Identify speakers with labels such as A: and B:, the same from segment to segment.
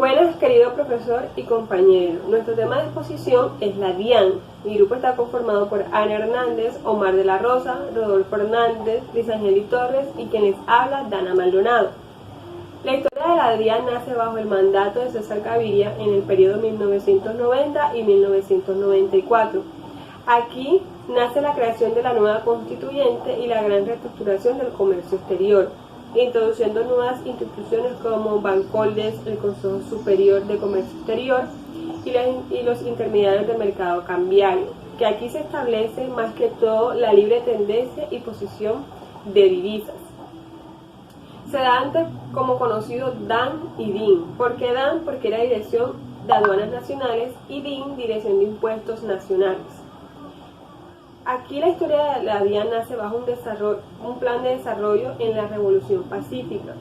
A: Buenas, querido profesor y compañero. Nuestro tema de exposición es la DIAN. Mi grupo está conformado por Ana Hernández, Omar de la Rosa, Rodolfo Hernández, Lisangeli Torres y quien les habla, Dana Maldonado. La historia de la DIAN nace bajo el mandato de César Gaviria en el periodo 1990 y 1994. Aquí nace la creación de la nueva constituyente y la gran reestructuración del comercio exterior, introduciendo nuevas instituciones como Bancoldes, el Consejo Superior de Comercio Exterior y los intermediarios del mercado cambiario, que aquí se establece más que todo la libre tendencia y posición de divisas. Se da antes como conocido DAN y DIN. ¿Por qué DAN? Porque era Dirección de Aduanas Nacionales y DIN, Dirección de Impuestos Nacionales. Aquí la historia de la DIAN nace bajo un plan de desarrollo en la Revolución Pacífica,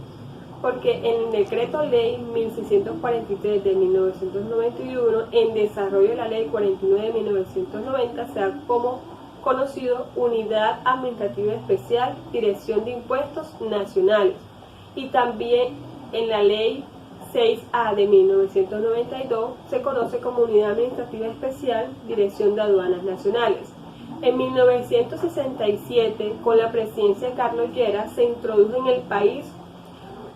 A: porque en el Decreto Ley 1643 de 1991, en desarrollo de la Ley 49 de 1990, se da como conocido Unidad Administrativa Especial, Dirección de Impuestos Nacionales, y también en la Ley 6A de 1992 se conoce como Unidad Administrativa Especial, Dirección de Aduanas Nacionales. En 1967, con la presidencia de Carlos Lleras, se introdujo en el país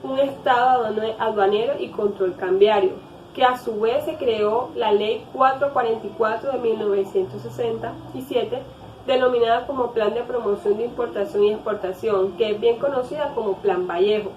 A: un estado aduanero y control cambiario, que a su vez se creó la Ley 444 de 1967, denominada como Plan de Promoción de Importación y Exportación, que es bien conocida como Plan Vallejo,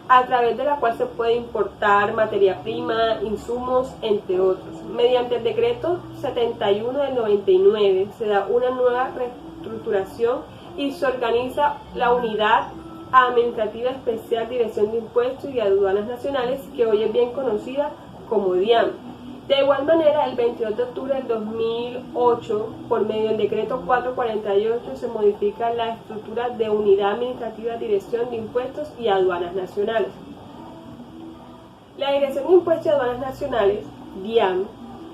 A: a través de la cual se puede importar materia prima, insumos, entre otros. Mediante el decreto 71 del 99 se da una nueva reestructuración y se organiza la Unidad Administrativa Especial, Dirección de Impuestos y Aduanas Nacionales, que hoy es bien conocida como DIAN. De igual manera, el 22 de octubre del 2008, por medio del decreto 448, se modifica la estructura de Unidad Administrativa, Dirección de Impuestos y Aduanas Nacionales. La Dirección de Impuestos y Aduanas Nacionales, DIAN,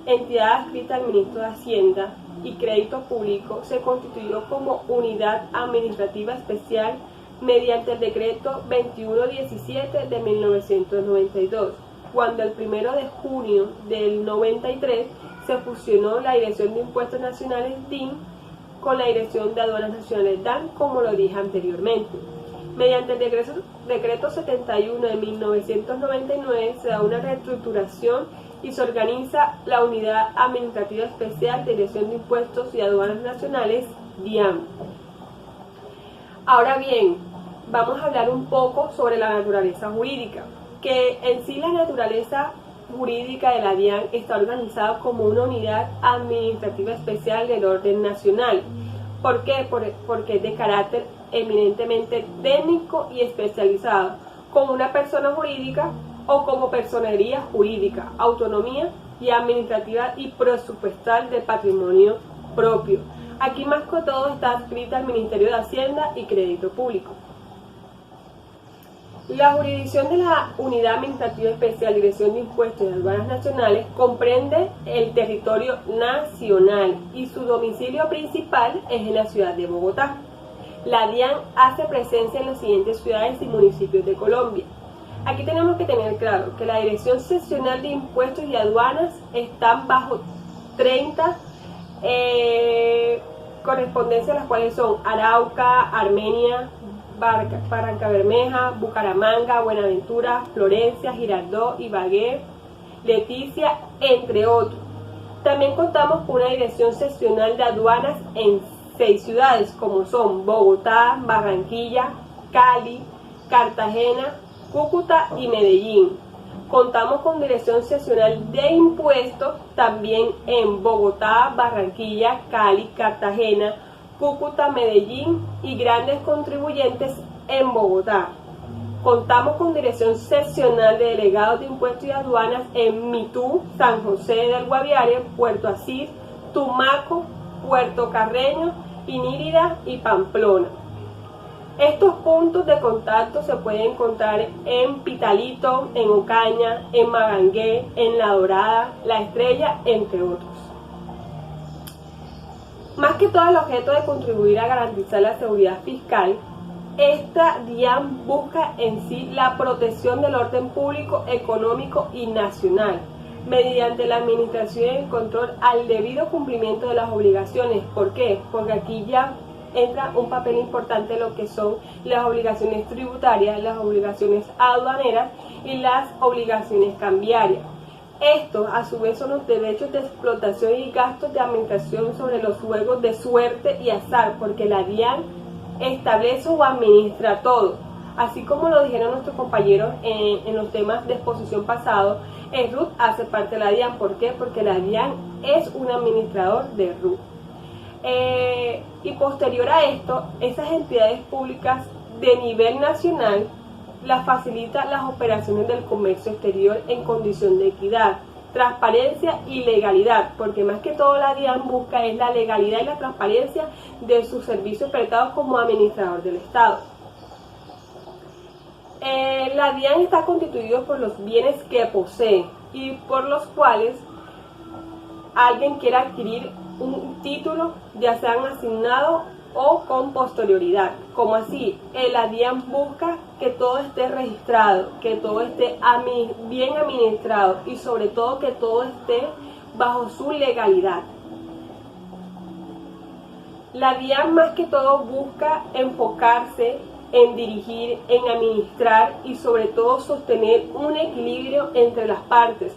A: entidad adscrita al Ministro de Hacienda y Crédito Público, se constituyó como Unidad Administrativa Especial mediante el decreto 2117 de 1992. Cuando el 1 de junio del 93 se fusionó la Dirección de Impuestos Nacionales DIN con la Dirección de Aduanas Nacionales DAN, como lo dije anteriormente. Mediante el decreto 71 de 1999 se da una reestructuración y se organiza la Unidad Administrativa Especial, Dirección de Impuestos y Aduanas Nacionales DIAN. Ahora bien, vamos a hablar un poco sobre la naturaleza jurídica, que en sí la naturaleza jurídica de la DIAN está organizada como una unidad administrativa especial del orden nacional. ¿Por qué? Porque es de carácter eminentemente técnico y especializado, como una persona jurídica o como personería jurídica, autonomía y administrativa y presupuestal de patrimonio propio. Aquí más que todo está adscrita al Ministerio de Hacienda y Crédito Público. La jurisdicción de la Unidad Administrativa Especial, Dirección de Impuestos y Aduanas Nacionales comprende el territorio nacional y su domicilio principal es en la ciudad de Bogotá. La DIAN hace presencia en las siguientes ciudades y municipios de Colombia. Aquí tenemos que tener claro que la Dirección Seccional de Impuestos y Aduanas están bajo 30 correspondencias, las cuales son Arauca, Armenia, Barrancabermeja, Bucaramanga, Buenaventura, Florencia, Girardot, Ibagué, Leticia, entre otros. También contamos con una dirección seccional de aduanas en 6 ciudades, como son Bogotá, Barranquilla, Cali, Cartagena, Cúcuta y Medellín. Contamos con dirección seccional de impuestos también en Bogotá, Barranquilla, Cali, Cartagena, Cúcuta, Medellín y grandes contribuyentes en Bogotá. Contamos con dirección seccional de delegados de impuestos y aduanas en Mitú, San José del Guaviare, Puerto Asís, Tumaco, Puerto Carreño, Inírida y Pamplona. Estos puntos de contacto se pueden encontrar en Pitalito, en Ocaña, en Magangué, en La Dorada, La Estrella, entre otros. Más que todo, el objeto de contribuir a garantizar la seguridad fiscal Esta DIAN busca en sí la protección del orden público, económico y nacional, mediante la administración y el control al debido cumplimiento de las obligaciones. ¿Por qué? Porque aquí ya entra un papel importante lo que son las obligaciones tributarias, las obligaciones aduaneras y las obligaciones cambiarias. Estos, a su vez, son los derechos de explotación y gastos de administración sobre los juegos de suerte y azar, porque la DIAN establece o administra todo. Así como lo dijeron nuestros compañeros en los temas de exposición pasado, el RUT hace parte de la DIAN. ¿Por qué? Porque la DIAN es un administrador de RUT. Y posterior a esto, esas entidades públicas de nivel nacional las facilita las operaciones del comercio exterior en condición de equidad, transparencia y legalidad, porque más que todo la DIAN busca es la legalidad y la transparencia de sus servicios prestados como administrador del Estado. La DIAN está constituido por los bienes que posee y por los cuales alguien quiera adquirir un título, ya sean asignado o con posterioridad. Como así, la DIAN busca que todo esté registrado, que todo esté bien administrado y sobre todo que todo esté bajo su legalidad. La DIAN más que todo busca enfocarse en dirigir, en administrar y sobre todo sostener un equilibrio entre las partes.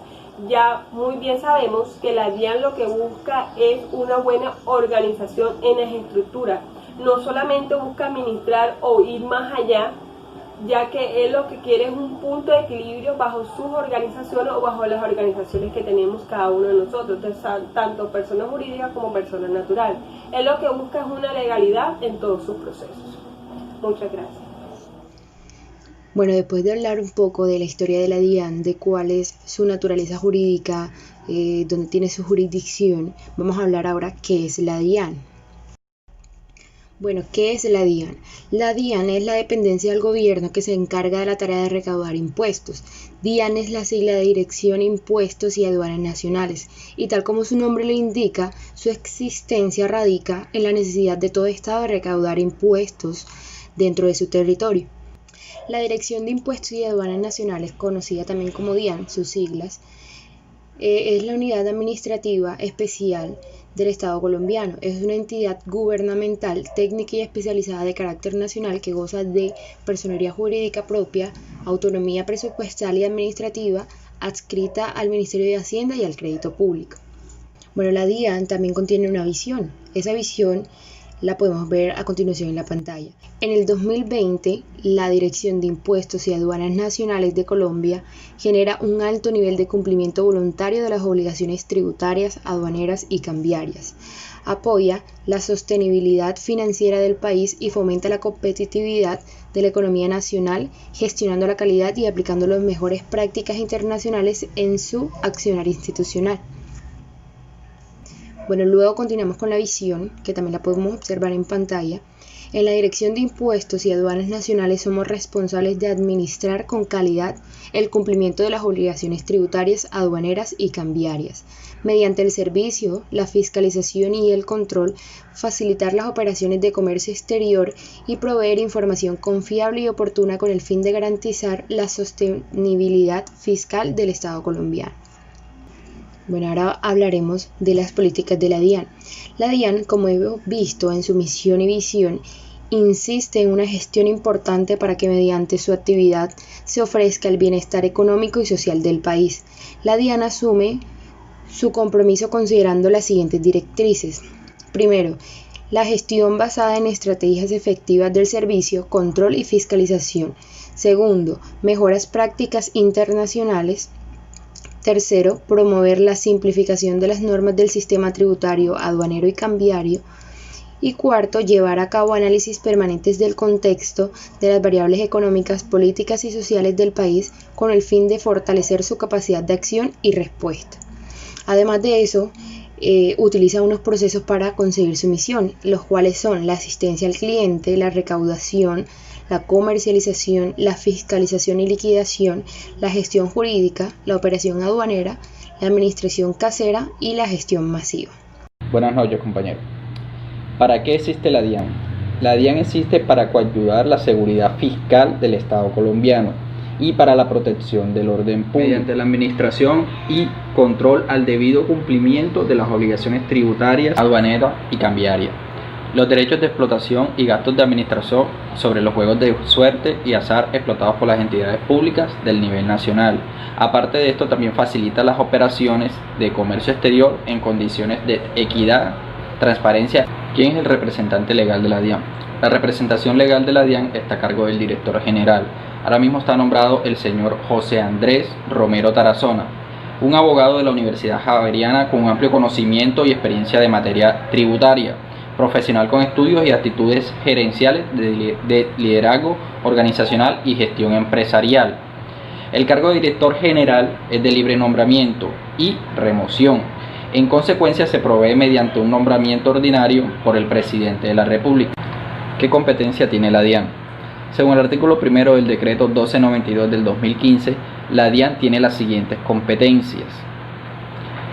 A: Ya muy bien sabemos que la DIAN lo que busca es una buena organización en las estructuras. No solamente busca administrar o ir más allá, ya que él lo que quiere es un punto de equilibrio bajo sus organizaciones o bajo las organizaciones que tenemos cada uno de nosotros, tanto personas jurídicas como personas naturales. Él lo que busca es una legalidad en todos sus procesos. Muchas gracias.
B: Bueno, después de hablar un poco de la historia de la DIAN, de cuál es su naturaleza jurídica, dónde tiene su jurisdicción, vamos a hablar ahora qué es la DIAN. Bueno, ¿qué es la DIAN? La DIAN es la dependencia del gobierno que se encarga de la tarea de recaudar impuestos. DIAN es la sigla de Dirección, Impuestos y Aduanas Nacionales, y tal como su nombre lo indica, su existencia radica en la necesidad de todo Estado de recaudar impuestos dentro de su territorio. La Dirección de Impuestos y Aduanas Nacionales, conocida también como DIAN, sus siglas, es la unidad administrativa especial del Estado colombiano. Es una entidad gubernamental, técnica y especializada de carácter nacional que goza de personería jurídica propia, autonomía presupuestal y administrativa, adscrita al Ministerio de Hacienda y al Crédito Público. Bueno, la DIAN también contiene una visión. Esa visión la podemos ver a continuación en la pantalla. En el 2020, la Dirección de Impuestos y Aduanas Nacionales de Colombia genera un alto nivel de cumplimiento voluntario de las obligaciones tributarias, aduaneras y cambiarias. Apoya la sostenibilidad financiera del país y fomenta la competitividad de la economía nacional, gestionando la calidad y aplicando las mejores prácticas internacionales en su accionar institucional. Bueno, luego continuamos con la visión, que también la podemos observar en pantalla. En la Dirección de Impuestos y Aduanas Nacionales somos responsables de administrar con calidad el cumplimiento de las obligaciones tributarias, aduaneras y cambiarias. Mediante el servicio, la fiscalización y el control, facilitar las operaciones de comercio exterior y proveer información confiable y oportuna con el fin de garantizar la sostenibilidad fiscal del Estado colombiano. Bueno, ahora hablaremos de las políticas de la DIAN. La DIAN, como hemos visto en su misión y visión, insiste en una gestión importante para que mediante su actividad se ofrezca el bienestar económico y social del país. La DIAN asume su compromiso considerando las siguientes directrices. Primero, la gestión basada en estrategias efectivas del servicio, control y fiscalización. Segundo, mejoras prácticas internacionales. Tercero, promover la simplificación de las normas del sistema tributario, aduanero y cambiario. Y cuarto, llevar a cabo análisis permanentes del contexto de las variables económicas, políticas y sociales del país con el fin de fortalecer su capacidad de acción y respuesta. Además de eso, utiliza unos procesos para conseguir su misión, los cuales son la asistencia al cliente, la recaudación, la comercialización, la fiscalización y liquidación, la gestión jurídica, la operación aduanera, la administración casera y la gestión masiva.
C: Buenas noches, compañeros. ¿Para qué existe la DIAN? La DIAN existe para coadyuvar la seguridad fiscal del Estado colombiano y para la protección del orden público, mediante la administración y control al debido cumplimiento de las obligaciones tributarias, aduaneras y cambiarias, los derechos de explotación y gastos de administración sobre los juegos de suerte y azar explotados por las entidades públicas del nivel nacional. Aparte de esto, también facilita las operaciones de comercio exterior en condiciones de equidad, transparencia. ¿Quién es el representante legal de la DIAN? La representación legal de la DIAN está a cargo del director general. Ahora mismo está nombrado el señor José Andrés Romero Tarazona, un abogado de la Universidad Javeriana con amplio conocimiento y experiencia de materia tributaria, profesional con estudios y actitudes gerenciales de liderazgo organizacional y gestión empresarial. El cargo de director general es de libre nombramiento y remoción. En consecuencia, se provee mediante un nombramiento ordinario por el presidente de la República. ¿Qué competencia tiene la DIAN? Según el artículo 1 del decreto 1292 del 2015, la DIAN tiene las siguientes competencias: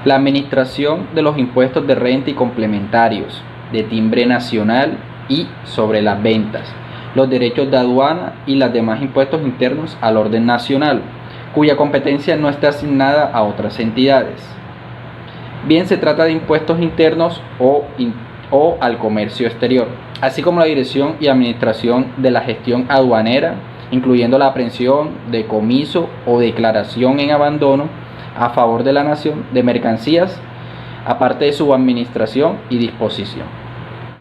C: la administración de los impuestos de renta y complementarios, de timbre nacional y sobre las ventas, los derechos de aduana y los demás impuestos internos al orden nacional, cuya competencia no está asignada a otras entidades. Bien se trata de impuestos internos o al comercio exterior, así como la dirección y administración de la gestión aduanera, incluyendo la aprehensión, decomiso o declaración en abandono a favor de la nación de mercancías, aparte de su administración y disposición.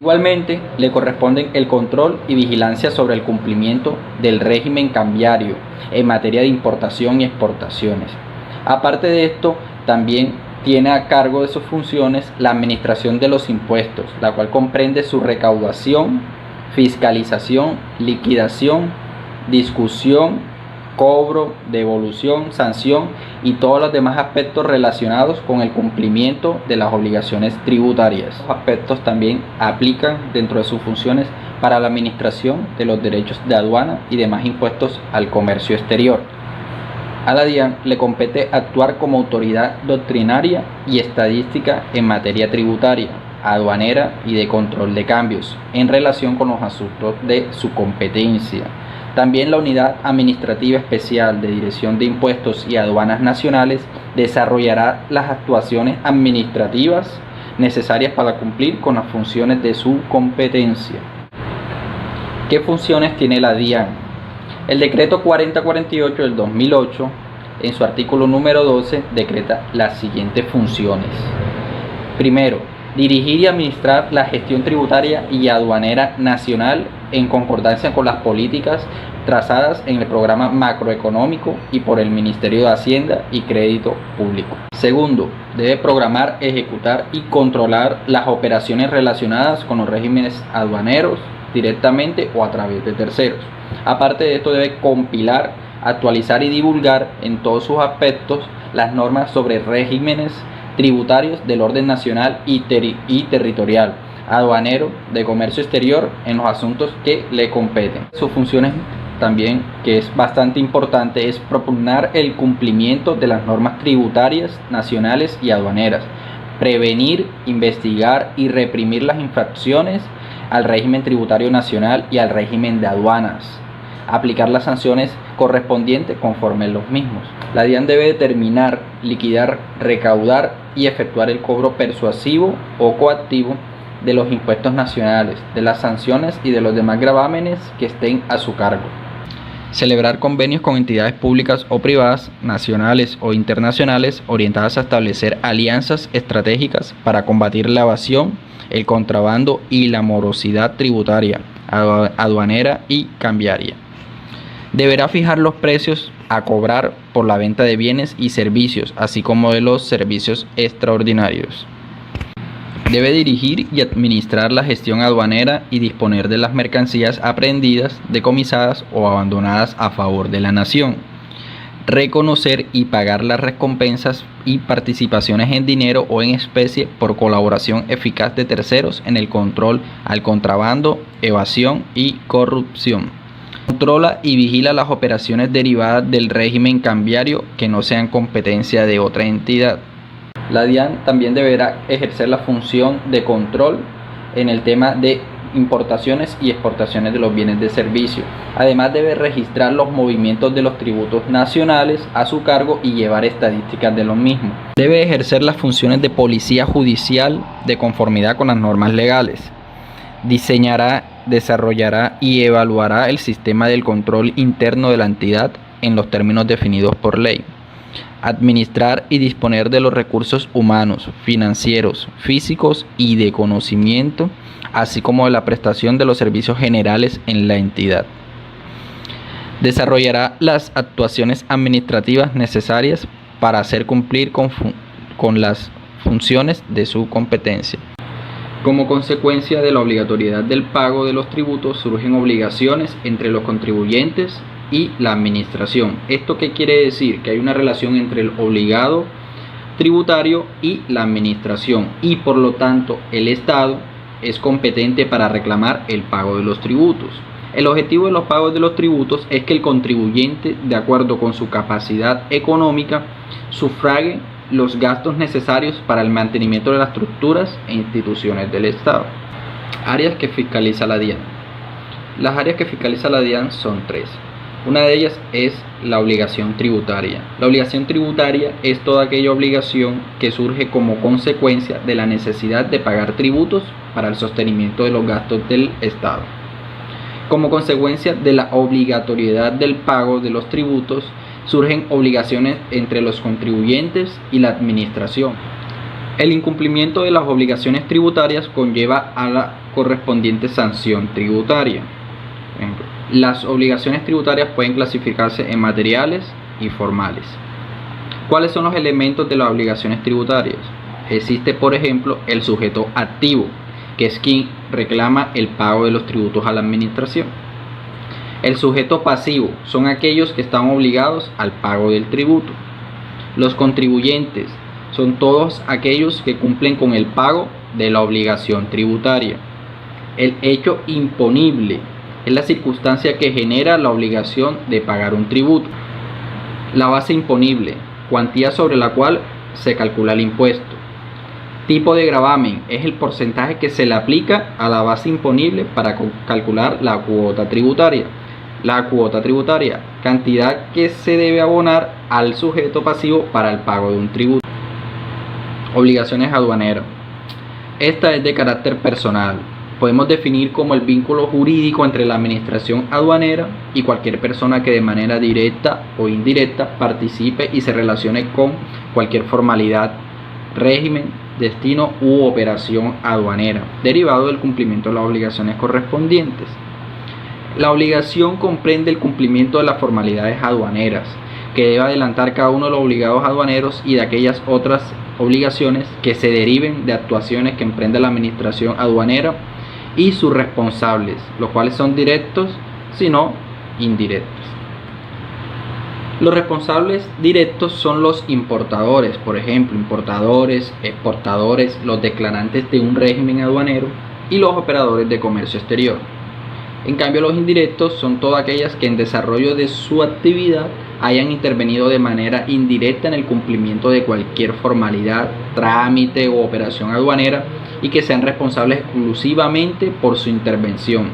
C: Igualmente, le corresponden el control y vigilancia sobre el cumplimiento del régimen cambiario en materia de importación y exportaciones. Aparte de esto, también tiene a cargo de sus funciones la administración de los impuestos, la cual comprende su recaudación, fiscalización, liquidación, discusión, cobro, devolución, sanción y todos los demás aspectos relacionados con el cumplimiento de las obligaciones tributarias. Estos aspectos también aplican dentro de sus funciones para la administración de los derechos de aduana y demás impuestos al comercio exterior. A la DIAN le compete actuar como autoridad doctrinaria y estadística en materia tributaria, aduanera y de control de cambios en relación con los asuntos de su competencia. También la Unidad Administrativa Especial de Dirección de Impuestos y Aduanas Nacionales desarrollará las actuaciones administrativas necesarias para cumplir con las funciones de su competencia. ¿Qué funciones tiene la DIAN? El decreto 4048 del 2008, en su artículo número 12, decreta las siguientes funciones. Primero, dirigir y administrar la gestión tributaria y aduanera nacional en concordancia con las políticas trazadas en el programa macroeconómico y por el Ministerio de Hacienda y Crédito Público. Segundo, debe programar, ejecutar y controlar las operaciones relacionadas con los regímenes aduaneros directamente o a través de terceros. Aparte de esto, debe compilar, actualizar y divulgar en todos sus aspectos las normas sobre regímenes tributarios del orden nacional y territorial, aduanero, de comercio exterior en los asuntos que le competen. Sus funciones también, que es bastante importante, es propugnar el cumplimiento de las normas tributarias nacionales y aduaneras, prevenir, investigar y reprimir las infracciones al régimen tributario nacional y al régimen de aduanas, aplicar las sanciones correspondientes conforme a los mismos. La DIAN debe determinar, liquidar, recaudar y efectuar el cobro persuasivo o coactivo de los impuestos nacionales, de las sanciones y de los demás gravámenes que estén a su cargo. Celebrar convenios con entidades públicas o privadas, nacionales o internacionales, orientadas a establecer alianzas estratégicas para combatir la evasión, el contrabando y la morosidad tributaria, aduanera y cambiaria. Deberá fijar los precios a cobrar por la venta de bienes y servicios, así como de los servicios extraordinarios. Debe dirigir y administrar la gestión aduanera y disponer de las mercancías aprehendidas, decomisadas o abandonadas a favor de la nación. Reconocer y pagar las recompensas y participaciones en dinero o en especie por colaboración eficaz de terceros en el control al contrabando, evasión y corrupción. Controla y vigila las operaciones derivadas del régimen cambiario que no sean competencia de otra entidad. La DIAN también deberá ejercer la función de control en el tema de importaciones y exportaciones de los bienes de servicio. Además debe registrar los movimientos de los tributos nacionales a su cargo y llevar estadísticas de los mismos. Debe ejercer las funciones de policía judicial de conformidad con las normas legales. Diseñará, desarrollará y evaluará el sistema del control interno de la entidad en los términos definidos por ley. Administrar y disponer de los recursos humanos, financieros, físicos y de conocimiento, así como de la prestación de los servicios generales en la entidad. Desarrollará las actuaciones administrativas necesarias para hacer cumplir con las funciones de su competencia. Como consecuencia de la obligatoriedad del pago de los tributos, surgen obligaciones entre los contribuyentes y la administración. ¿Esto qué quiere decir? Que hay una relación entre el obligado tributario y la administración, y por lo tanto el Estado es competente para reclamar el pago de los tributos. El objetivo de los pagos de los tributos es que el contribuyente, de acuerdo con su capacidad económica, sufrague los gastos necesarios para el mantenimiento de las estructuras e instituciones del Estado. Áreas que fiscaliza la DIAN. Las áreas que fiscaliza la DIAN son tres. Una de ellas es la obligación tributaria. La obligación tributaria es toda aquella obligación que surge como consecuencia de la necesidad de pagar tributos para el sostenimiento de los gastos del Estado. Como consecuencia de la obligatoriedad del pago de los tributos, surgen obligaciones entre los contribuyentes y la administración. El incumplimiento de las obligaciones tributarias conlleva a la correspondiente sanción tributaria. Por ejemplo, las obligaciones tributarias pueden clasificarse en materiales y formales. ¿Cuáles son los elementos de las obligaciones tributarias? Existe, por ejemplo, el sujeto activo, que es quien reclama el pago de los tributos a la administración. El sujeto pasivo son aquellos que están obligados al pago del tributo. Los contribuyentes son todos aquellos que cumplen con el pago de la obligación tributaria. El hecho imponible es la circunstancia que genera la obligación de pagar un tributo. La base imponible, cuantía sobre la cual se calcula el impuesto. Tipo de gravamen es el porcentaje que se le aplica a la base imponible para calcular la cuota tributaria. La cuota tributaria, cantidad que se debe abonar al sujeto pasivo para el pago de un tributo. Obligaciones aduaneras. Esta es de carácter personal. Podemos definir como el vínculo jurídico entre la administración aduanera y cualquier persona que de manera directa o indirecta participe y se relacione con cualquier formalidad, régimen, destino u operación aduanera, derivado del cumplimiento de las obligaciones correspondientes. La obligación comprende el cumplimiento de las formalidades aduaneras, que debe adelantar cada uno de los obligados aduaneros y de aquellas otras obligaciones que se deriven de actuaciones que emprende la administración aduanera y sus responsables, los cuales son directos, sino indirectos. Los responsables directos son los importadores, por ejemplo, importadores, exportadores, los declarantes de un régimen aduanero y los operadores de comercio exterior. En cambio, los indirectos son todas aquellas que en desarrollo de su actividad hayan intervenido de manera indirecta en el cumplimiento de cualquier formalidad, trámite o operación aduanera y que sean responsables exclusivamente por su intervención.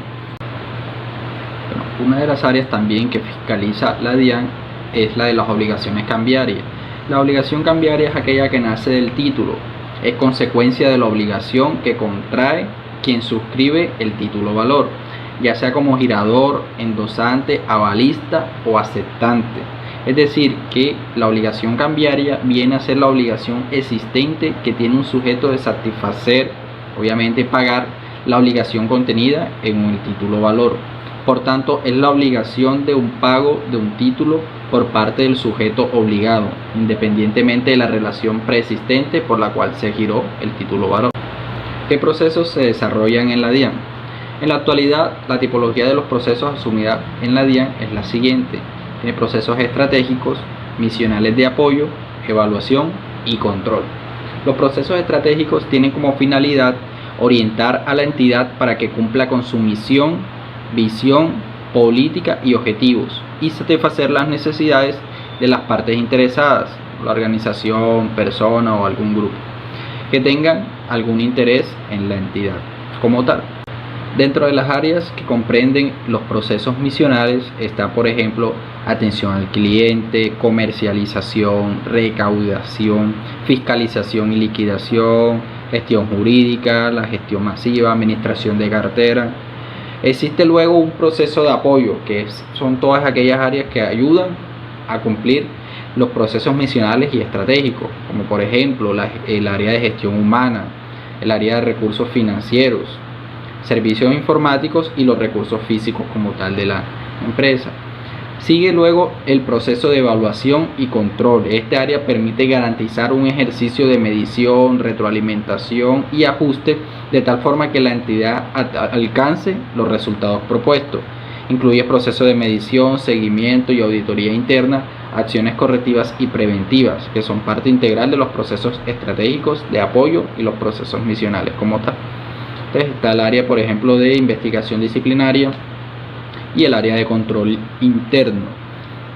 C: Una de las áreas también que fiscaliza la DIAN es la de las obligaciones cambiarias. La obligación cambiaria es aquella que nace del título, es consecuencia de la obligación que contrae quien suscribe el título valor, ya sea como girador, endosante, avalista o aceptante. Es decir, que la obligación cambiaria viene a ser la obligación existente que tiene un sujeto de satisfacer, obviamente pagar la obligación contenida en el título valor. Por tanto, es la obligación de un pago de un título por parte del sujeto obligado, independientemente de la relación preexistente por la cual se giró el título valor. ¿Qué procesos se desarrollan en la DIAN? En la actualidad, la tipología de los procesos asumida en la DIAN es la siguiente. Tiene procesos estratégicos, misionales de apoyo, evaluación y control. Los procesos estratégicos tienen como finalidad orientar a la entidad para que cumpla con su misión, visión, política y objetivos y satisfacer las necesidades de las partes interesadas, la organización, persona o algún grupo, que tengan algún interés en la entidad como tal. Dentro de las áreas que comprenden los procesos misionales está, por ejemplo, atención al cliente, comercialización, recaudación, fiscalización y liquidación, gestión jurídica, la gestión masiva, administración de cartera. Existe luego un proceso de apoyo, son todas aquellas áreas que ayudan a cumplir los procesos misionales y estratégicos, como por ejemplo el área de gestión humana, el área de recursos financieros, servicios informáticos y los recursos físicos como tal de la empresa. Sigue luego el proceso de evaluación y control. Este área permite garantizar un ejercicio de medición, retroalimentación y ajuste de tal forma que la entidad alcance los resultados propuestos. Incluye procesos de medición, seguimiento y auditoría interna, acciones correctivas y preventivas, que son parte integral de los procesos estratégicos de apoyo y los procesos misionales como tal. Entonces está el área, por ejemplo, de investigación disciplinaria y el área de control interno.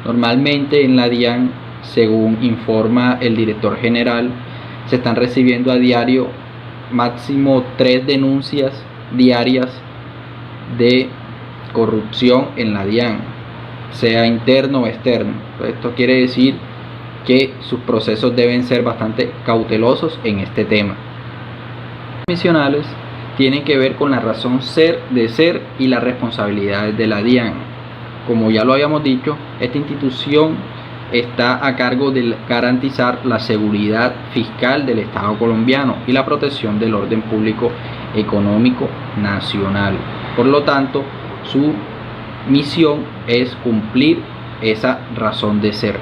C: Normalmente en la DIAN, según informa el director general, se están recibiendo a diario máximo 3 denuncias diarias de corrupción en la DIAN, sea interno o externo. Esto quiere decir que sus procesos deben ser bastante cautelosos en este tema. Misionales tienen que ver con la razón de ser y las responsabilidades de la DIAN. Como ya lo habíamos dicho, esta institución está a cargo de garantizar la seguridad fiscal del Estado colombiano y la protección del orden público económico nacional. Por lo tanto, su misión es cumplir esa razón de ser.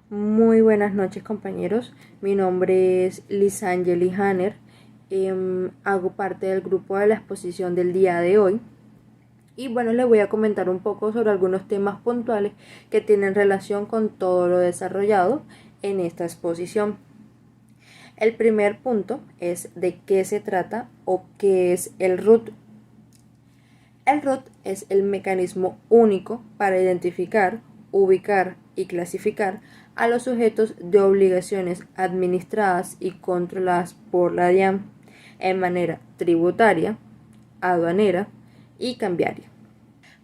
B: Muy buenas noches, compañeros. Mi nombre es Lisangeli Hanner. Hago parte del grupo de la exposición del día de hoy. Y bueno, les voy a comentar un poco sobre algunos temas puntuales que tienen relación con todo lo desarrollado en esta exposición. El primer punto es de qué se trata o qué es el RUT. El RUT es el mecanismo único para identificar, ubicar y clasificar a los sujetos de obligaciones administradas y controladas por la DIAN en manera tributaria, aduanera y cambiaria.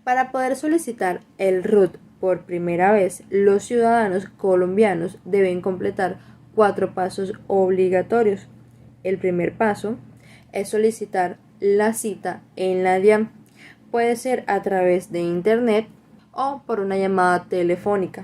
B: Para poder solicitar el RUT por primera vez, los ciudadanos colombianos deben completar 4 pasos obligatorios. El primer paso es solicitar la cita en la DIAN. Puede ser a través de internet o por una llamada telefónica.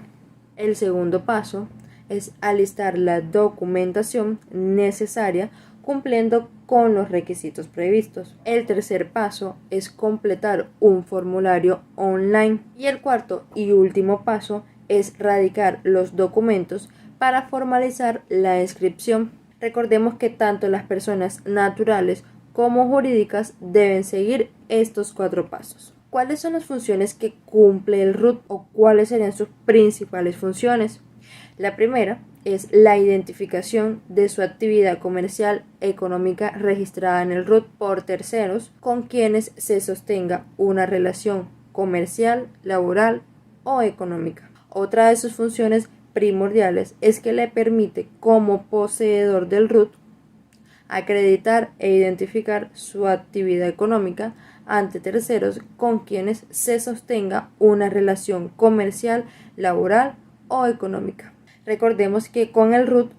B: El segundo paso es alistar la documentación necesaria cumpliendo con los requisitos previstos. El tercer paso es completar un formulario online. Y el cuarto y último paso es radicar los documentos para formalizar la inscripción. Recordemos que tanto las personas naturales como jurídicas deben seguir estos 4 pasos. ¿Cuáles son las funciones que cumple el RUT o cuáles serían sus principales funciones? La primera es la identificación de su actividad comercial económica registrada en el RUT por terceros con quienes se sostenga una relación comercial, laboral o económica. Otra de sus funciones primordiales es que le permite, como poseedor del RUT, acreditar e identificar su actividad económica ante terceros con quienes se sostenga una relación comercial, laboral o económica. Recordemos que con el RUT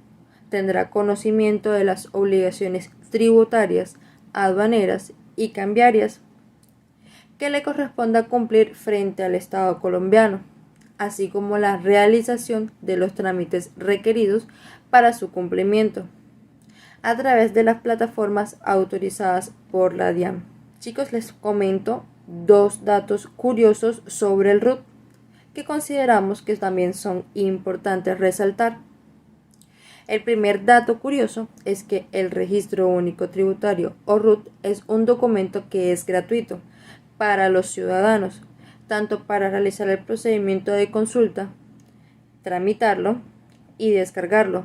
B: tendrá conocimiento de las obligaciones tributarias, aduaneras y cambiarias que le corresponda cumplir frente al Estado colombiano, así como la realización de los trámites requeridos para su cumplimiento a través de las plataformas autorizadas por la DIAN. Chicos, les comento 2 datos curiosos sobre el RUT que consideramos que también son importantes resaltar. El primer dato curioso es que el Registro Único Tributario o RUT es un documento que es gratuito para los ciudadanos, tanto para realizar el procedimiento de consulta, tramitarlo y descargarlo.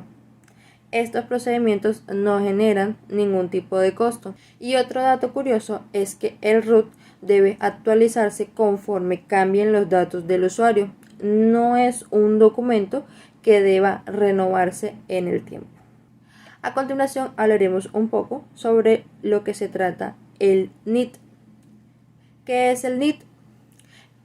B: Estos procedimientos no generan ningún tipo de costo. Y otro dato curioso es que el RUT debe actualizarse conforme cambien los datos del usuario. No es un documento que deba renovarse en el tiempo. A continuación hablaremos un poco sobre lo que se trata
D: el NIT. ¿Qué es el NIT?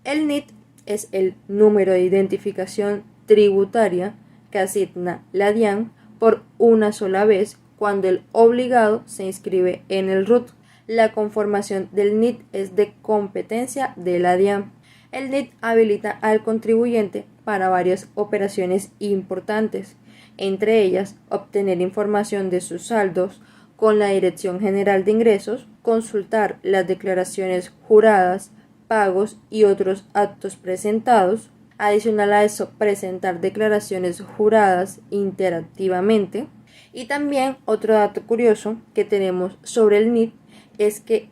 D: El NIT es el número de identificación tributaria que asigna la DIAN por una sola vez cuando el obligado se inscribe en el RUT. La conformación del NIT es de competencia de la DIAN. El NIT habilita al contribuyente para varias operaciones importantes, entre ellas obtener información de sus saldos con la Dirección General de Ingresos, consultar las declaraciones juradas, pagos y otros actos presentados. Adicional a eso, presentar declaraciones juradas interactivamente. Y también otro dato curioso que tenemos sobre el NIT es que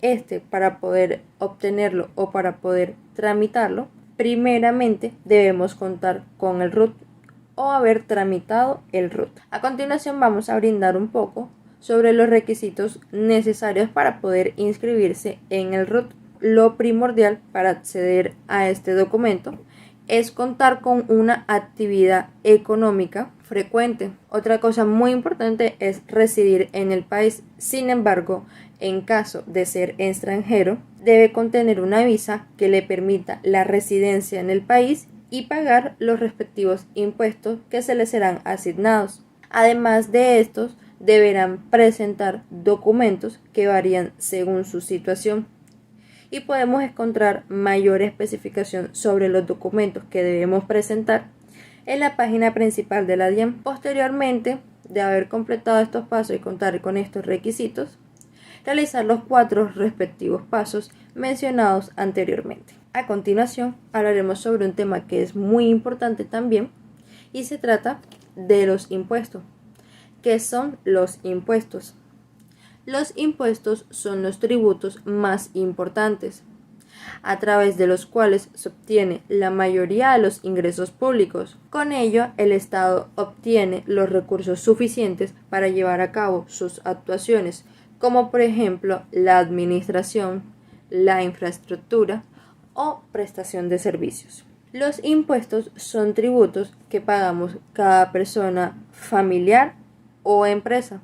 D: para poder obtenerlo o para poder tramitarlo, primeramente debemos contar con el RUT o haber tramitado el RUT. A continuación vamos a brindar un poco sobre los requisitos necesarios para poder inscribirse en el RUT. Lo primordial para acceder a este documento es contar con una actividad económica frecuente. Otra cosa muy importante es residir en el país. Sin embargo, en caso de ser extranjero, debe contener una visa que le permita la residencia en el país y pagar los respectivos impuestos que se les serán asignados. Además de estos, deberán presentar documentos que varían según su situación. Y podemos encontrar mayor especificación sobre los documentos que debemos presentar en la página principal de la DIAN. Posteriormente de haber completado estos pasos y contar con estos requisitos, realizar los 4 respectivos pasos mencionados anteriormente. A continuación hablaremos sobre un tema que es muy importante también y se trata de los impuestos. ¿Qué son los impuestos? Los impuestos son los tributos más importantes, a través de los cuales se obtiene la mayoría de los ingresos públicos. Con ello, el Estado obtiene los recursos suficientes para llevar a cabo sus actuaciones, como por ejemplo la administración, la infraestructura o prestación de servicios. Los impuestos son tributos que pagamos cada persona familiar o empresa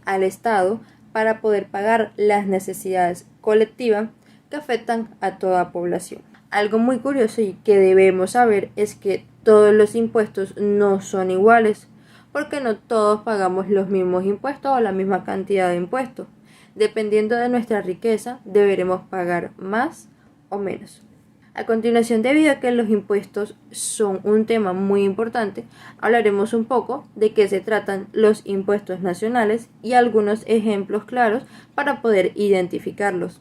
D: al Estado para poder pagar las necesidades colectivas que afectan a toda población. Algo muy curioso y que debemos saber es que todos los impuestos no son iguales, porque no todos pagamos los mismos impuestos o la misma cantidad de impuestos. Dependiendo de nuestra riqueza, deberemos pagar más o menos. A continuación, debido a que los impuestos son un tema muy importante, hablaremos un poco de qué se tratan los impuestos nacionales y algunos ejemplos claros para poder identificarlos.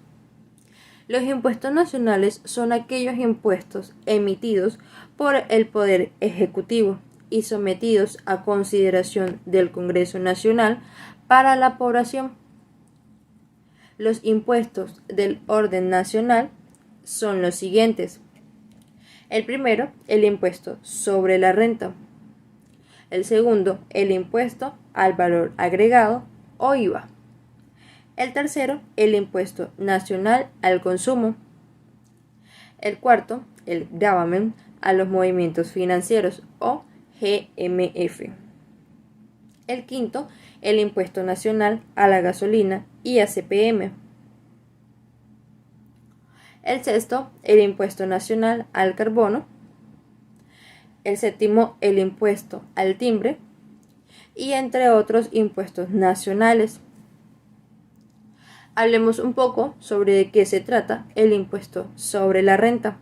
D: Los impuestos nacionales son aquellos impuestos emitidos por el Poder Ejecutivo y sometidos a consideración del Congreso Nacional para la población. Los impuestos del orden nacional son los siguientes. El primero, el impuesto sobre la renta. El segundo, el impuesto al valor agregado o IVA. El tercero, el impuesto nacional al consumo. El cuarto, el gravamen a los movimientos financieros o GMF. El quinto, el impuesto nacional a la gasolina y a CPM. El sexto, el impuesto nacional al carbono. El séptimo, el impuesto al timbre. Y entre otros impuestos nacionales. Hablemos un poco sobre de qué se trata el impuesto sobre la renta.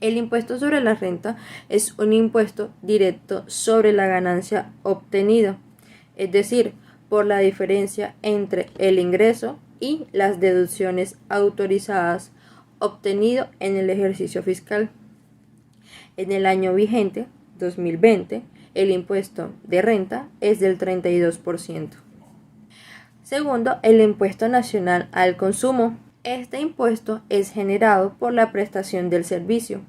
D: El impuesto sobre la renta es un impuesto directo sobre la ganancia obtenida, es decir, por la diferencia entre el ingreso y las deducciones autorizadas obtenido en el ejercicio fiscal. En el año vigente, 2020, el impuesto de renta es del 32%. Segundo, el impuesto nacional al consumo. Este impuesto es generado por la prestación del servicio,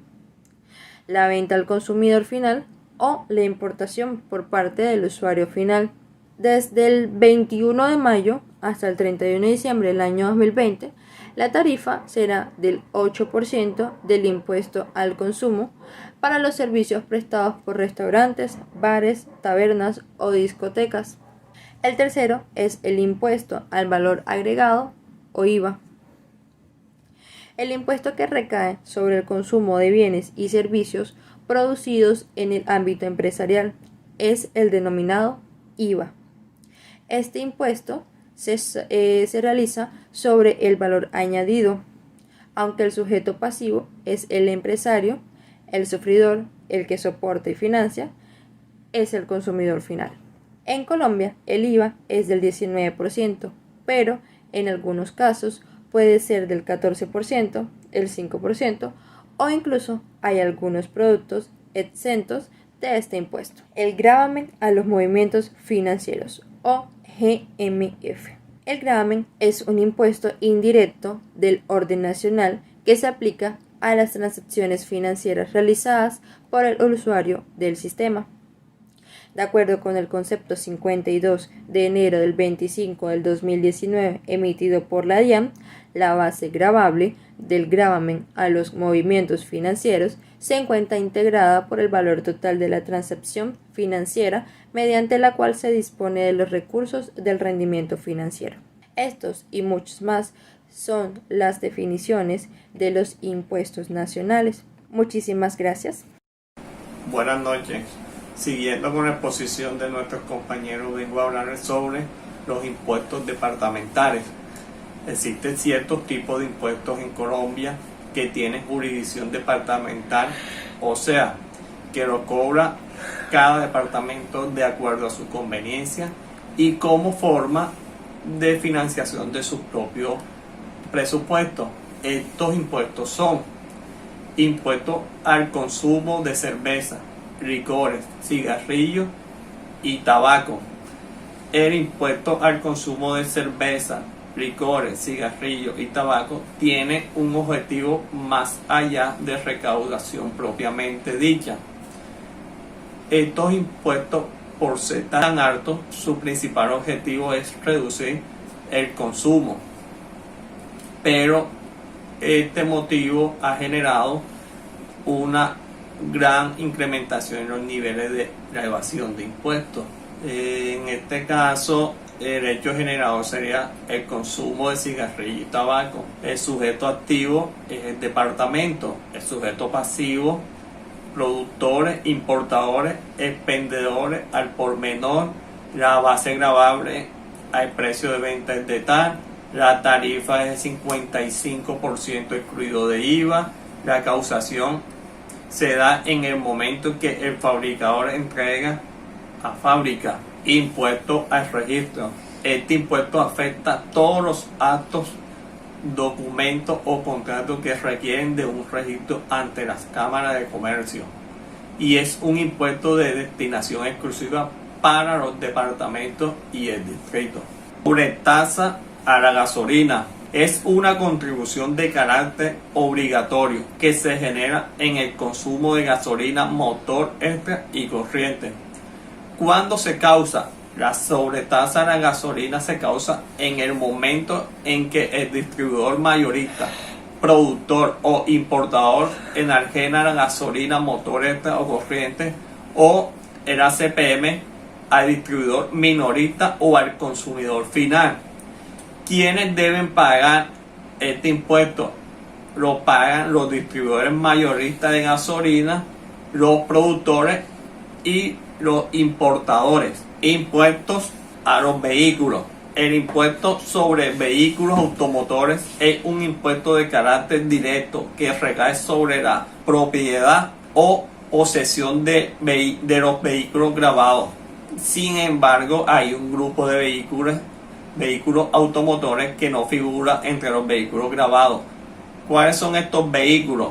D: la venta al consumidor final o la importación por parte del usuario final. Desde el 21 de mayo hasta el 31 de diciembre del año 2020, la tarifa será del 8% del impuesto al consumo para los servicios prestados por restaurantes, bares, tabernas o discotecas. El tercero es el impuesto al valor agregado o IVA. El impuesto que recae sobre el consumo de bienes y servicios producidos en el ámbito empresarial es el denominado IVA. Este impuesto se realiza sobre el valor añadido, aunque el sujeto pasivo es el empresario, el sufridor, el que soporta y financia, es el consumidor final. En Colombia, el IVA es del 19%, pero en algunos casos puede ser del 14%, el 5% o incluso hay algunos productos exentos de este impuesto. El gravamen a los movimientos financieros o GMF. El gravamen es un impuesto indirecto del orden nacional que se aplica a las transacciones financieras realizadas por el usuario del sistema. De acuerdo con el concepto 52 de enero del 25 del 2019 emitido por la DIAN, la base gravable del gravamen a los movimientos financieros se encuentra integrada por el valor total de la transacción financiera mediante la cual se dispone de los recursos del rendimiento financiero. Estos y muchos más son las definiciones de los impuestos nacionales. Muchísimas gracias.
E: Buenas noches. Siguiendo con la exposición de nuestros compañeros, vengo a hablar sobre los impuestos departamentales. Existen ciertos tipos de impuestos en Colombia que tienen jurisdicción departamental, o sea, que lo cobra cada departamento de acuerdo a su conveniencia y como forma de financiación de su propio presupuesto. Estos impuestos son impuestos al consumo de cerveza, licores, cigarrillos y tabaco. El impuesto al consumo de cerveza, licores, cigarrillos y tabaco tiene un objetivo más allá de recaudación propiamente dicha. Estos impuestos, por ser tan altos, su principal objetivo es reducir el consumo, pero este motivo ha generado una gran incrementación en los niveles de la evasión de impuestos. En este caso, el hecho generador sería el consumo de cigarrillo y tabaco. El sujeto activo es el departamento, el sujeto pasivo, productores, importadores, expendedores al por menor, la base gravable al precio de venta es de tal, la tarifa es el 55% excluido de IVA, la causación se da en el momento en que el fabricador entrega a fábrica. Impuesto al registro. Este impuesto afecta a todos los actos, documentos o contratos que requieren de un registro ante las cámaras de comercio y es un impuesto de destinación exclusiva para los departamentos y el distrito. Sobretasa a la gasolina. Es una contribución de carácter obligatorio que se genera en el consumo de gasolina, motor extra y corriente. ¿Cuándo se causa? La sobretasa de la gasolina se causa en el momento en que el distribuidor mayorista, productor o importador enajena la gasolina, motor extra o corriente o el ACPM al distribuidor minorista o al consumidor final. ¿Quiénes deben pagar este impuesto? Lo pagan los distribuidores mayoristas de gasolina, los productores y los importadores. Impuestos a los vehículos. El impuesto sobre vehículos automotores es un impuesto de carácter directo que recae sobre la propiedad o posesión de los vehículos gravados. Sin embargo, hay un grupo de vehículos automotores que no figura entre los vehículos gravados. ¿Cuáles son estos vehículos?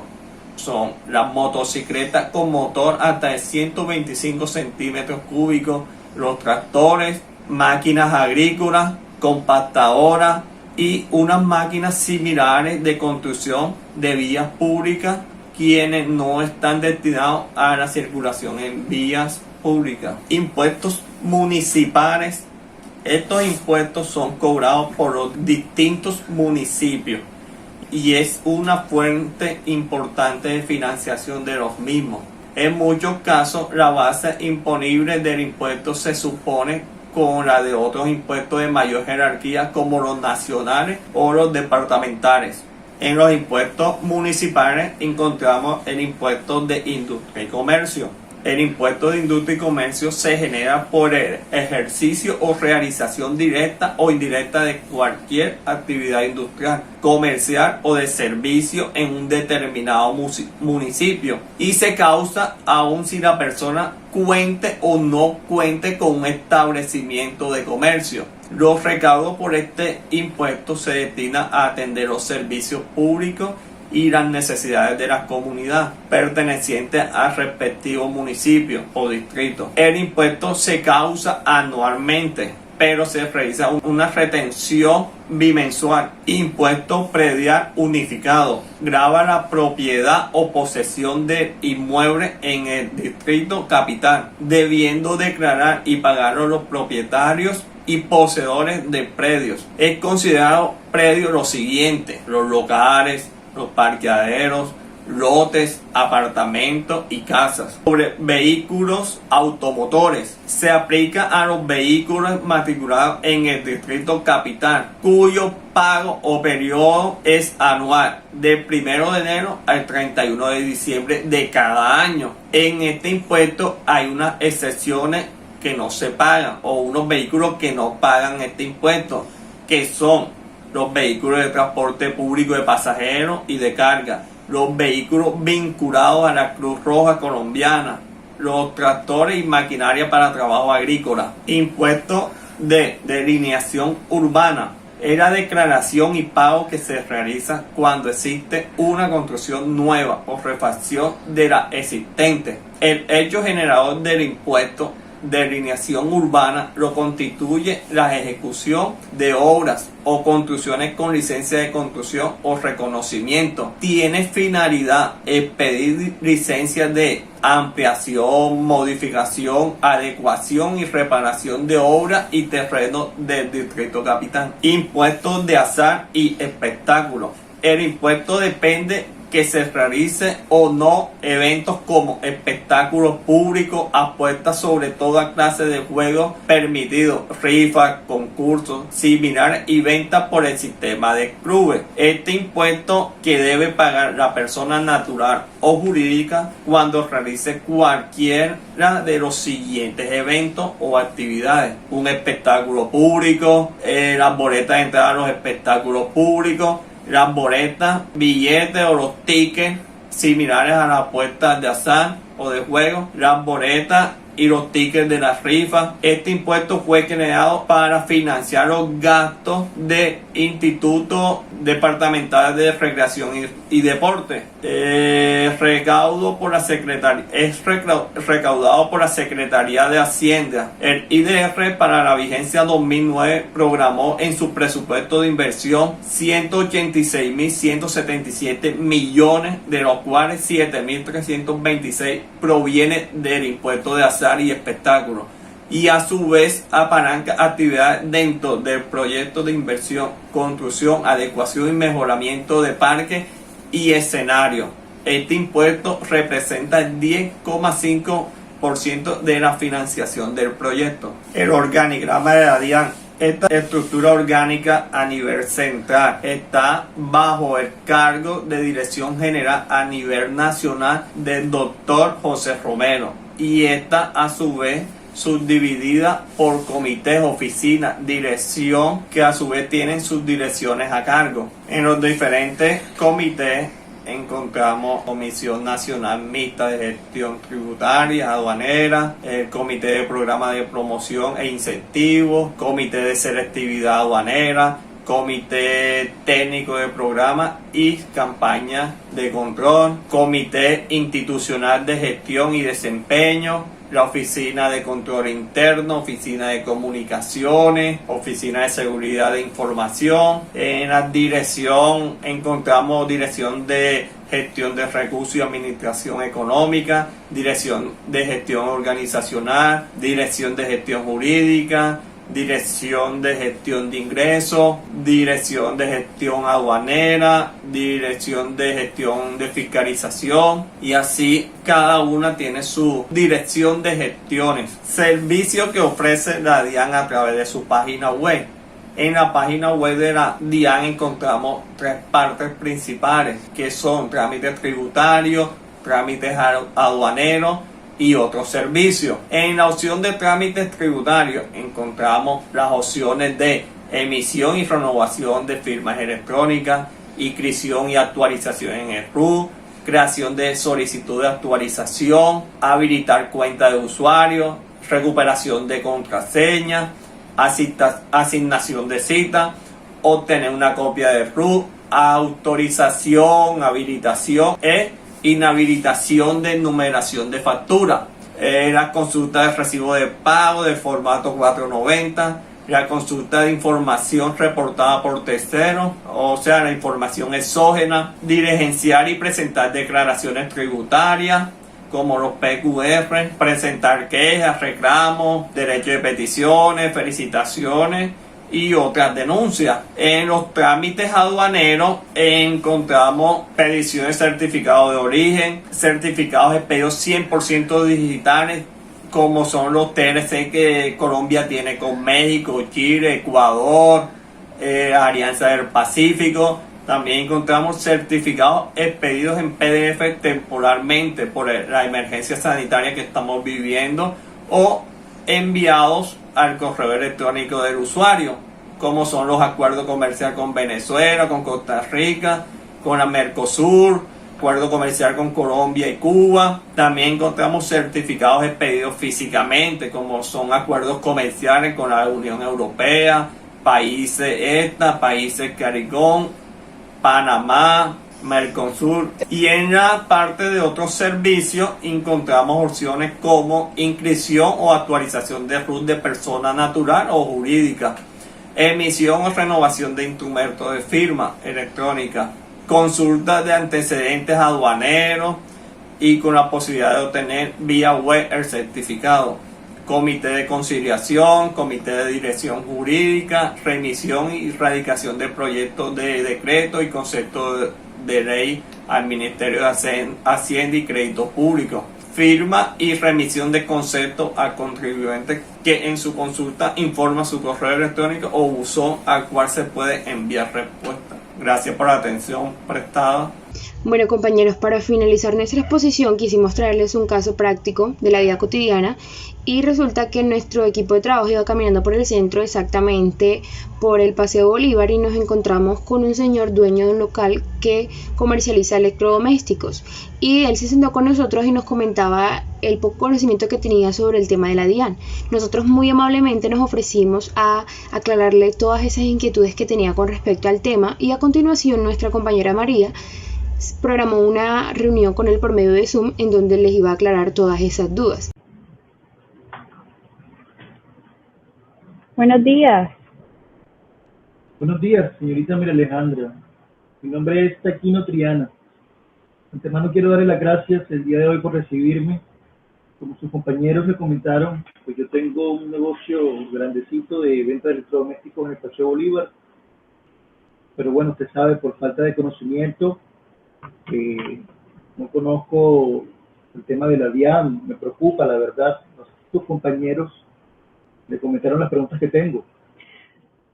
E: Son las motocicletas con motor hasta de 125 centímetros cúbicos, los tractores, máquinas agrícolas, compactadoras y unas máquinas similares de construcción de vías públicas, quienes no están destinados a la circulación en vías públicas. Impuestos municipales. Estos impuestos son cobrados por los distintos municipios y es una fuente importante de financiación de los mismos. En muchos casos, la base imponible del impuesto se supone con la de otros impuestos de mayor jerarquía como los nacionales o los departamentales. En los impuestos municipales encontramos el impuesto de industria y comercio. El impuesto de industria y comercio se genera por el ejercicio o realización directa o indirecta de cualquier actividad industrial, comercial o de servicio en un determinado municipio y se causa aun si la persona cuente o no cuente con un establecimiento de comercio. Los recaudos por este impuesto se destinan a atender los servicios públicos y las necesidades de la comunidad pertenecientes al respectivo municipio o distrito. El impuesto se causa anualmente, pero se realiza una retención bimensual. Impuesto predial unificado. Grava la propiedad o posesión del inmueble en el distrito capital, debiendo declarar y pagarlo los propietarios y poseedores de predios. Es considerado predio lo siguiente: los locales, los parqueaderos, lotes, apartamentos y casas. Sobre vehículos automotores, se aplica a los vehículos matriculados en el distrito capital, cuyo pago o periodo es anual, del 1 de enero al 31 de diciembre de cada año. En este impuesto hay unas excepciones que no se pagan, o unos vehículos que no pagan este impuesto, que son los vehículos de transporte público de pasajeros y de carga, los vehículos vinculados a la Cruz Roja Colombiana, los tractores y maquinaria para trabajo agrícola. Impuesto de delineación urbana es la declaración y pago que se realiza cuando existe una construcción nueva o refacción de la existente. El hecho generador del impuesto de delineación urbana lo constituye la ejecución de obras o construcciones con licencia de construcción o reconocimiento. Tiene finalidad expedir licencias de ampliación, modificación, adecuación y reparación de obras y terrenos del distrito capital. Impuestos de azar y espectáculos. El impuesto depende que se realice o no eventos como espectáculos públicos, apuestas sobre toda clase de juegos permitidos, rifas, concursos similares y ventas por el sistema de clubes. Este impuesto que debe pagar la persona natural o jurídica cuando realice cualquiera de los siguientes eventos o actividades: un espectáculo público, las boletas de entrada a los espectáculos públicos, las boletas, billetes o los tickets similares a las apuestas de azar o de juego, las boletas y los tickets de las rifas. Este impuesto fue creado para financiar los gastos de institutos departamentales de recreación y deporte. Recaudado por la Secretaría de Hacienda. El IDR para la vigencia 2009 programó en su presupuesto de inversión 186.177 millones, de los cuales 7.326 proviene del impuesto de azar y espectáculos, y a su vez apalanca actividades dentro del proyecto de inversión, construcción, adecuación y mejoramiento de parques y escenarios. Este impuesto representa el 10,5% de la financiación del proyecto. El organigrama de la DIAN. Esta estructura orgánica a nivel central está bajo el cargo de dirección general a nivel nacional del doctor José Romero, y esta a su vez subdividida por comités, oficinas, dirección, que a su vez tienen sus direcciones a cargo. En los diferentes comités encontramos Comisión Nacional Mixta de Gestión Tributaria, Aduanera, el Comité de Programa de Promoción e Incentivos, Comité de Selectividad Aduanera, Comité Técnico de Programa y Campaña de Control, Comité Institucional de Gestión y Desempeño, la Oficina de Control Interno, Oficina de Comunicaciones, Oficina de Seguridad de Información. En la dirección encontramos Dirección de Gestión de Recursos y Administración Económica, Dirección de Gestión Organizacional, Dirección de Gestión Jurídica, Dirección de Gestión de Ingresos, Dirección de Gestión Aduanera, Dirección de Gestión de Fiscalización, y así cada una tiene su dirección de gestiones. Servicio que ofrece la DIAN a través de su página web. En la página web de la DIAN encontramos tres partes principales, que son trámites tributarios, trámites aduaneros y otros servicios. En la opción de trámites tributarios encontramos las opciones de emisión y renovación de firmas electrónicas, inscripción y actualización en el RUT, creación de solicitud de actualización, habilitar cuenta de usuario, recuperación de contraseña, asignación de cita, obtener una copia del RUT, autorización, habilitación inhabilitación de numeración de factura, la consulta de recibo de pago de formato 490, la consulta de información reportada por terceros, o sea, la información exógena, diligenciar y presentar declaraciones tributarias como los PQR, presentar quejas, reclamos, derecho de peticiones, felicitaciones y otras denuncias. En los trámites aduaneros encontramos peticiones de certificado de origen, certificados expedidos 100% digitales, como son los TLC que Colombia tiene con México, Chile, Ecuador, Alianza del Pacífico. También encontramos certificados expedidos en PDF temporalmente por la emergencia sanitaria que estamos viviendo o enviados al correo electrónico del usuario, como son los acuerdos comerciales con Venezuela, con Costa Rica, con la Mercosur, acuerdo comercial con Colombia y Cuba. También encontramos certificados expedidos físicamente, como son acuerdos comerciales con la Unión Europea, países EFTA, países CARICOM, Panamá, Mercosur. Y en la parte de otros servicios encontramos opciones como inscripción o actualización de RUT de persona natural o jurídica, emisión o renovación de instrumentos de firma electrónica, consulta de antecedentes aduaneros y con la posibilidad de obtener vía web el certificado, comité de conciliación, comité de dirección jurídica, remisión y radicación de proyectos de decreto y conceptos de ley al Ministerio de Hacienda y Crédito Público, firma y remisión de conceptos al contribuyente que en su consulta informa su correo electrónico o buzón al cual se puede enviar respuesta. Gracias por la atención prestada.
B: Bueno, compañeros, para finalizar nuestra exposición quisimos traerles un caso práctico de la vida cotidiana y resulta que nuestro equipo de trabajo iba caminando por el centro, exactamente por el Paseo Bolívar, y nos encontramos con un señor dueño de un local que comercializa electrodomésticos, y él se sentó con nosotros y nos comentaba el poco conocimiento que tenía sobre el tema de la DIAN. Nosotros muy amablemente nos ofrecimos a aclararle todas esas inquietudes que tenía con respecto al tema, y a continuación nuestra compañera María programó una reunión con él por medio de Zoom en donde les iba a aclarar todas esas dudas.
F: Buenos días.
G: Buenos días, señorita María Alejandra. Mi nombre es Taquino Triana. De antemano quiero darle las gracias el día de hoy por recibirme. Como sus compañeros me comentaron, pues yo tengo un negocio grandecito de venta de electrodomésticos en el Paseo Bolívar. Pero bueno, usted sabe, por falta de conocimiento, no conozco el tema de la DIAN, me preocupa, la verdad. No sé si tus compañeros le comentaron las preguntas que tengo.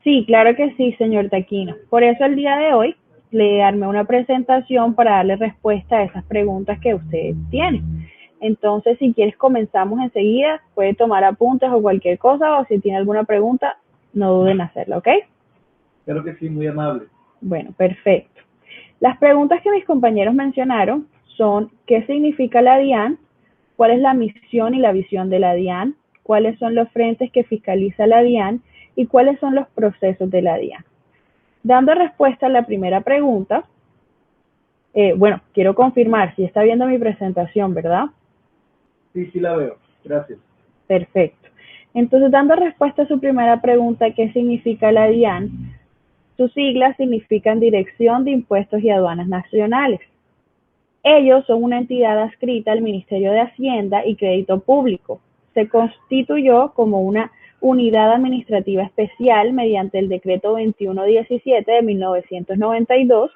F: Sí, claro que sí, señor Taquino. Por eso el día de hoy le armé una presentación para darle respuesta a esas preguntas que usted tiene. Entonces, si quieres, comenzamos enseguida. Puede tomar apuntes o cualquier cosa, o si tiene alguna pregunta, no duden en hacerlo, ¿ok?
G: Claro que sí, muy amable.
F: Bueno, perfecto. Las preguntas que mis compañeros mencionaron son: ¿qué significa la DIAN? ¿Cuál es la misión y la visión de la DIAN? ¿Cuáles son los frentes que fiscaliza la DIAN? ¿Y cuáles son los procesos de la DIAN? Dando respuesta a la primera pregunta, bueno, quiero confirmar si está viendo mi presentación, ¿verdad?
G: Sí, sí la veo. Gracias.
F: Perfecto. Entonces, dando respuesta a su primera pregunta, ¿qué significa la DIAN? Sus siglas significan Dirección de Impuestos y Aduanas Nacionales. Ellos son una entidad adscrita al Ministerio de Hacienda y Crédito Público. Se constituyó como una unidad administrativa especial mediante el decreto 2117 de 1992,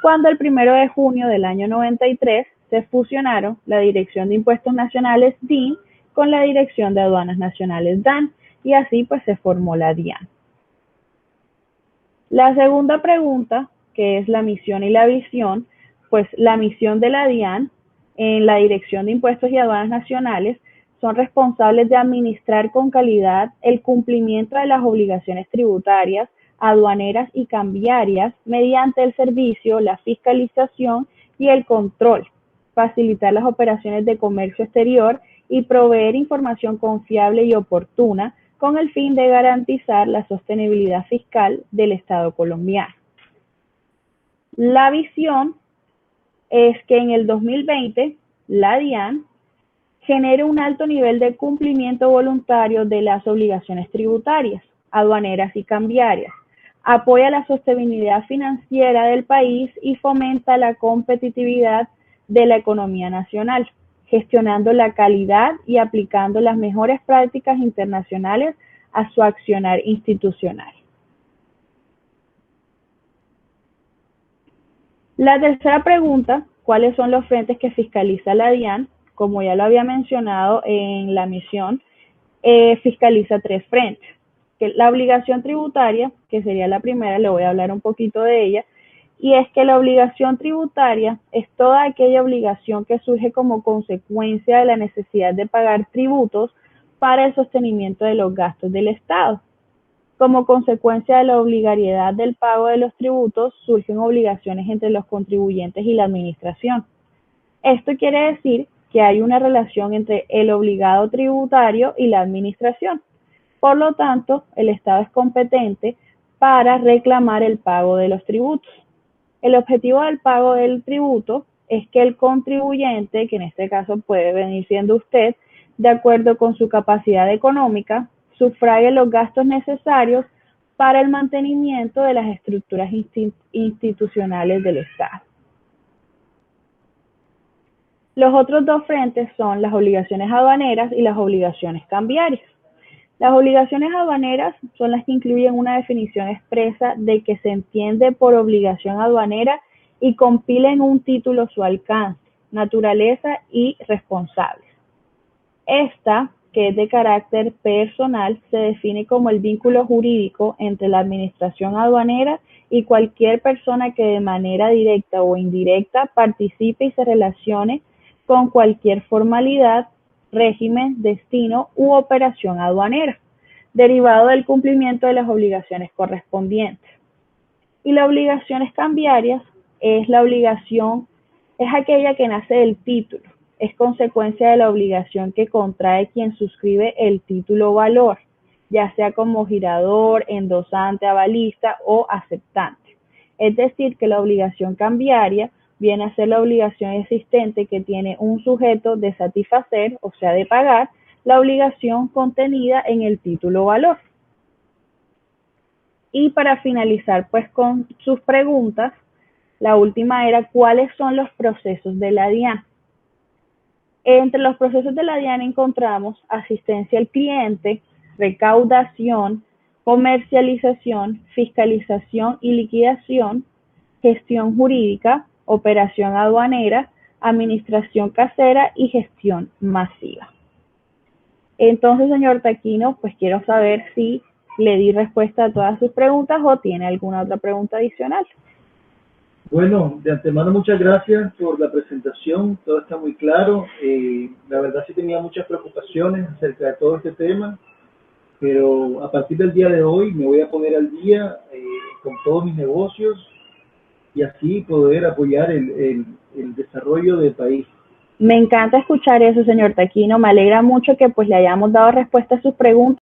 F: cuando el 1 de junio del año 93 se fusionaron la Dirección de Impuestos Nacionales DIN con la Dirección de Aduanas Nacionales DAN, y así pues se formó la DIAN. La segunda pregunta, que es la misión y la visión, pues la misión de la DIAN en la Dirección de Impuestos y Aduanas Nacionales son responsables de administrar con calidad el cumplimiento de las obligaciones tributarias, aduaneras y cambiarias mediante el servicio, la fiscalización y el control, facilitar las operaciones de comercio exterior y proveer información confiable y oportuna con el fin de garantizar la sostenibilidad fiscal del Estado colombiano. La visión es que en el 2020 la DIAN genere un alto nivel de cumplimiento voluntario de las obligaciones tributarias, aduaneras y cambiarias, apoya la sostenibilidad financiera del país y fomenta la competitividad de la economía nacional, gestionando la calidad y aplicando las mejores prácticas internacionales a su accionar institucional. La tercera pregunta, ¿cuáles son los frentes que fiscaliza la DIAN? Como ya lo había mencionado en la misión, fiscaliza 3 frentes. La obligación tributaria, que sería la primera, le voy a hablar un poquito de ella, y es que la obligación tributaria es toda aquella obligación que surge como consecuencia de la necesidad de pagar tributos para el sostenimiento de los gastos del Estado. Como consecuencia de la obligatoriedad del pago de los tributos, surgen obligaciones entre los contribuyentes y la administración. Esto quiere decir que hay una relación entre el obligado tributario y la administración. Por lo tanto, el Estado es competente para reclamar el pago de los tributos. El objetivo del pago del tributo es que el contribuyente, que en este caso puede venir siendo usted, de acuerdo con su capacidad económica, sufrague los gastos necesarios para el mantenimiento de las estructuras institucionales del Estado. Los otros 2 frentes son las obligaciones aduaneras y las obligaciones cambiarias. Las obligaciones aduaneras son las que incluyen una definición expresa de que se entiende por obligación aduanera y compilen un título su alcance, naturaleza y responsables. Esta, que es de carácter personal, se define como el vínculo jurídico entre la administración aduanera y cualquier persona que de manera directa o indirecta participe y se relacione con cualquier formalidad, régimen, destino u operación aduanera, derivado del cumplimiento de las obligaciones correspondientes. Y las obligaciones cambiarias es aquella que nace del título, es consecuencia de la obligación que contrae quien suscribe el título valor, ya sea como girador, endosante, avalista o aceptante. Es decir, que la obligación cambiaria viene a ser la obligación existente que tiene un sujeto de satisfacer, o sea, de pagar, la obligación contenida en el título valor. Y para finalizar pues con sus preguntas, la última era ¿cuáles son los procesos de la DIAN? Entre los procesos de la DIAN encontramos asistencia al cliente, recaudación, comercialización, fiscalización y liquidación, gestión jurídica, operación aduanera, administración casera y gestión masiva. Entonces, señor Taquino, pues quiero saber si le di respuesta a todas sus preguntas o tiene alguna otra pregunta adicional.
G: Bueno, de antemano muchas gracias por la presentación, todo está muy claro. La verdad sí tenía muchas preocupaciones acerca de todo este tema, pero a partir del día de hoy me voy a poner al día con todos mis negocios y así poder apoyar el desarrollo del país.
F: Me encanta escuchar eso, señor Taquino. Me alegra mucho que pues le hayamos dado respuesta a sus preguntas.